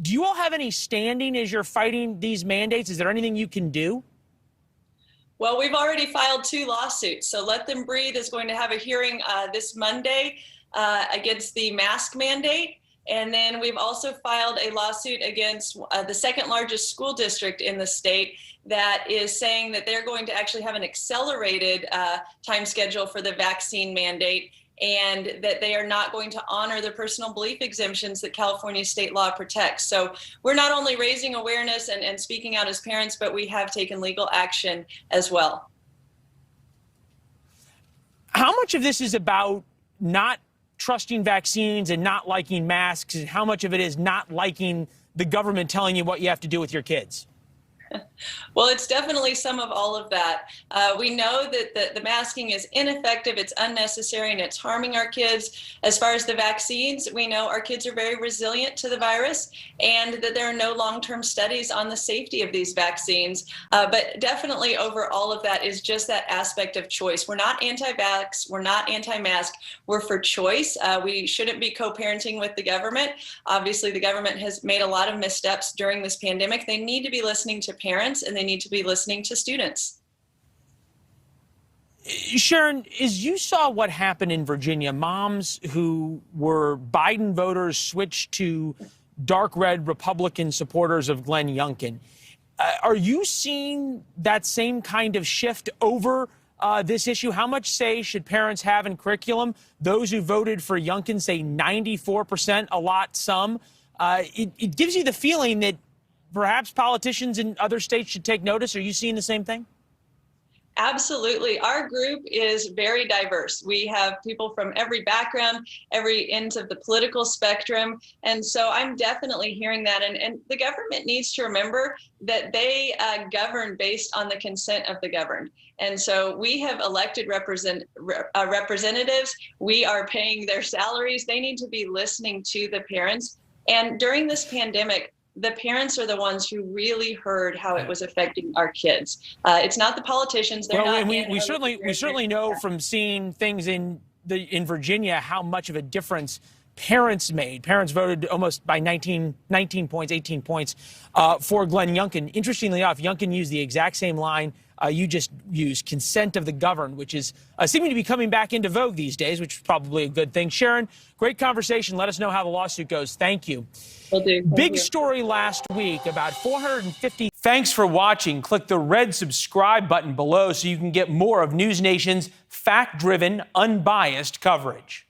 Do you all have any standing as you're fighting these mandates? Is there anything you can do? Well, we've already filed 2 lawsuits. So Let Them Breathe is going to have a hearing this Monday against the mask mandate. And then we've also filed a lawsuit against the second largest school district in the state that is saying that they're going to actually have an accelerated time schedule for the vaccine mandate, and that they are not going to honor the personal belief exemptions that California state law protects. So we're not only raising awareness and speaking out as parents, but we have taken legal action as well. How much of this is about not trusting vaccines and not liking masks, and how much of it is not liking the government telling you what you have to do with your kids? Well, it's definitely some of all of that. We know that the masking is ineffective, it's unnecessary, and it's harming our kids. As far as the vaccines, we know our kids are very resilient to the virus, and that there are no long-term studies on the safety of these vaccines. But definitely over all of that is just that aspect of choice. We're not anti-vax, we're not anti-mask, we're for choice. We shouldn't be co-parenting with the government. Obviously, the government has made a lot of missteps during this pandemic. They need to be listening to parents, and they need to be listening to students. Sharon, as you saw what happened in Virginia, moms who were Biden voters switched to dark red Republican supporters of Glenn Youngkin. Are you seeing that same kind of shift over this issue? How much say should parents have in curriculum? Those who voted for Youngkin say 94%, a lot, some. It gives you the feeling that perhaps politicians in other states should take notice. Are you seeing the same thing? Absolutely. Our group is very diverse. We have people from every background, every end of the political spectrum. And so I'm definitely hearing that. And the government needs to remember that they govern based on the consent of the governed. And so we have elected representatives. We are paying their salaries. They need to be listening to the parents. And during this pandemic, the parents are the ones who really heard how it was affecting our kids. It's not the politicians. They're not. We certainly know from seeing things in Virginia how much of a difference parents made. Parents voted almost by 18 points for Glenn Youngkin. Interestingly enough, Youngkin used the exact same line you just used, consent of the governed, which is seeming to be coming back into vogue these days, which is probably a good thing. Sharon, great conversation. Let us know how the lawsuit goes. Thank you. Will do. Big story last week, about 450. Thanks for watching. Click the red subscribe button below so you can get more of NewsNation's fact-driven, unbiased coverage.